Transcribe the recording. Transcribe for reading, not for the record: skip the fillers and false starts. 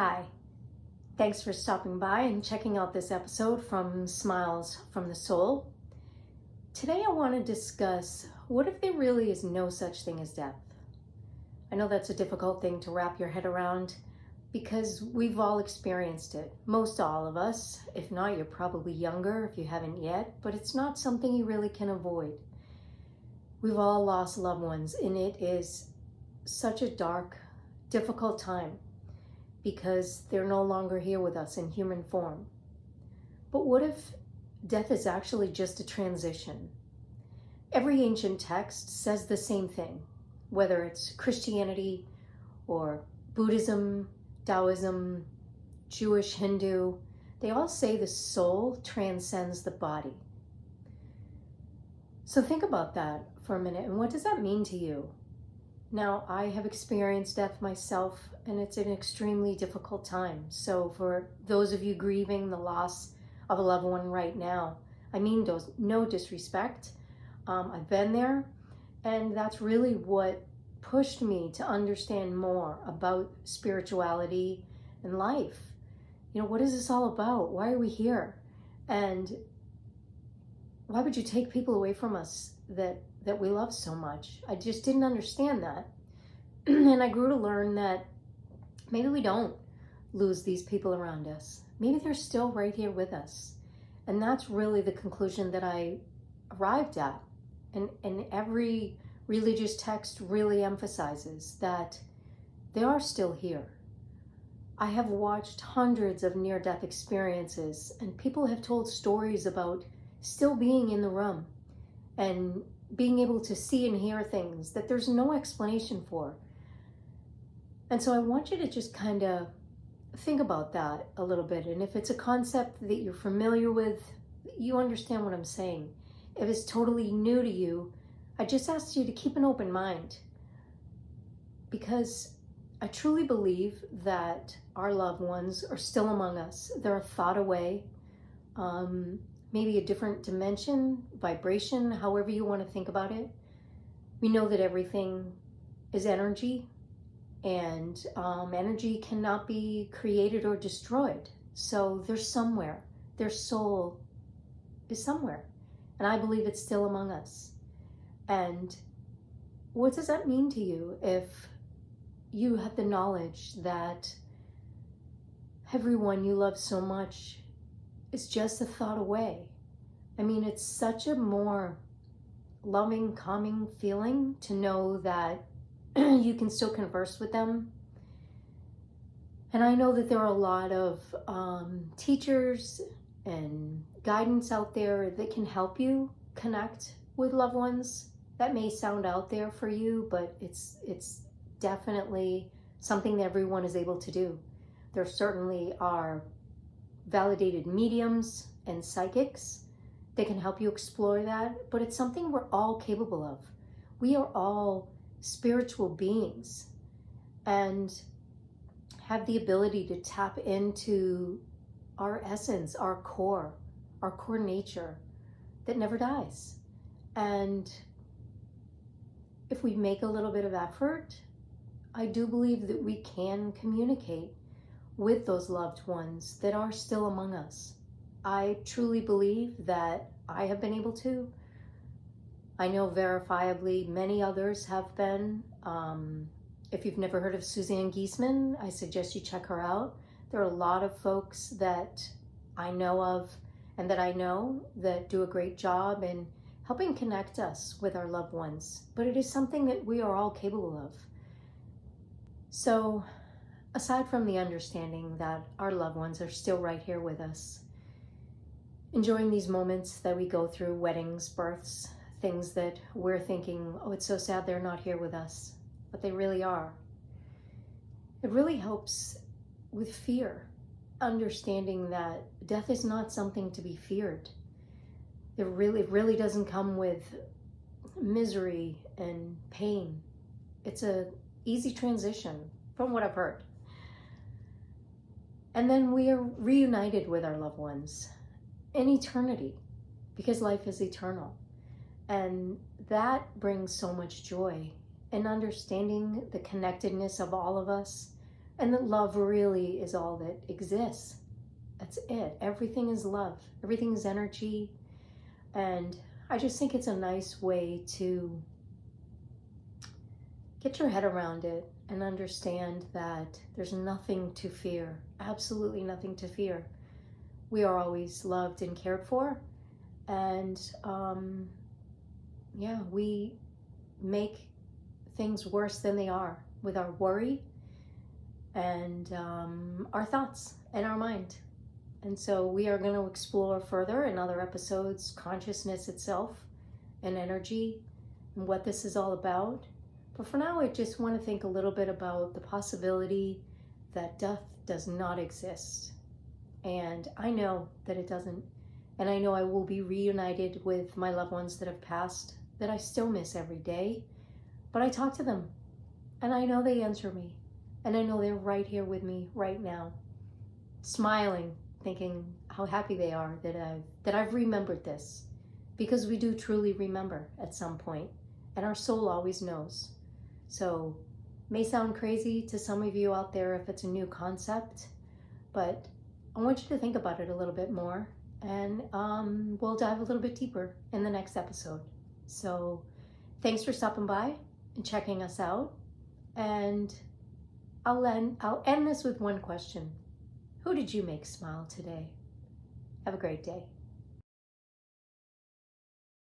Hi, thanks for stopping by and checking out this episode from Smiles from the Soul. Today I want to discuss what if there really is no such thing as death? I know that's a difficult thing to wrap your head around because we've all experienced it. Most all of us. If not, you're probably younger if you haven't yet, but it's not something you really can avoid. We've all lost loved ones, and it is such a dark, difficult time, because they're no longer here with us in human form. But what if death is actually just a transition? Every ancient text says the same thing, whether it's Christianity or Buddhism, Taoism, Jewish, Hindu, they all say the soul transcends the body. So think about that for a minute, and what does that mean to you? Now, I have experienced death myself, and it's an extremely difficult time. So for those of you grieving the loss of a loved one right now, I mean no disrespect. I've been there, and that's really what pushed me to understand more about spirituality and life. You know, what is this all about? Why are we here? And why would you take people away from us that we love so much? I just didn't understand that. And I grew to learn that maybe we don't lose these people around us. Maybe they're still right here with us. And that's really the conclusion that I arrived at. And every religious text really emphasizes that they are still here. I have watched hundreds of near-death experiences, and people have told stories about still being in the room and being able to see and hear things that there's no explanation for. And so I want you to just kind of think about that a little bit. And if it's a concept that you're familiar with, you understand what I'm saying. If it's totally new to you, I just ask you to keep an open mind, because I truly believe that our loved ones are still among us. They're a thought away, maybe a different dimension, vibration, however you want to think about it. We know that everything is energy, and energy cannot be created or destroyed. So they're somewhere. Their soul is somewhere. And I believe it's still among us. And what does that mean to you if you have the knowledge that everyone you love so much is just a thought away? I mean, it's such a more loving, calming feeling to know that you can still converse with them. And I know that there are a lot of teachers and guidance out there that can help you connect with loved ones. That may sound out there for you, but it's definitely something that everyone is able to do. There certainly are validated mediums and psychics that can help you explore that, but it's something we're all capable of. We are all spiritual beings and have the ability to tap into our essence, our core nature that never dies. And if we make a little bit of effort, I do believe that we can communicate with those loved ones that are still among us. I truly believe that I have been able to. I know verifiably many others have been. If you've never heard of Suzanne Giesemann, I suggest you check her out. There are a lot of folks that I know of and that I know that do a great job in helping connect us with our loved ones. But it is something that we are all capable of. So aside from the understanding that our loved ones are still right here with us, enjoying these moments that we go through, weddings, births, things that we're thinking, oh, it's so sad they're not here with us, but they really are. It really helps with fear, understanding that death is not something to be feared. It really doesn't come with misery and pain. It's a easy transition from what I've heard. And then we are reunited with our loved ones in eternity, because life is eternal. And that brings so much joy, and understanding the connectedness of all of us And that love really is all that exists. That's it. Everything is love. Everything is energy. And I just think it's a nice way to get your head around it and understand that there's nothing to fear. Absolutely nothing to fear. We are always loved and cared for. And yeah, we make things worse than they are with our worry and our thoughts and our mind. And so we are going to explore further in other episodes consciousness itself and energy and what this is all about. But for now, I just want to think a little bit about the possibility that death does not exist. And I know that it doesn't. And I know I will be reunited with my loved ones that have passed, that I still miss every day. But I talk to them, and I know they answer me. And I know they're right here with me right now, smiling, thinking how happy they are that I've remembered this. Because we do truly remember at some point, and our soul always knows. So, may sound crazy to some of you out there if it's a new concept, but I want you to think about it a little bit more, and we'll dive a little bit deeper in the next episode. So, thanks for stopping by and checking us out, and I'll end this with one question. Who did you make smile today? Have a great day.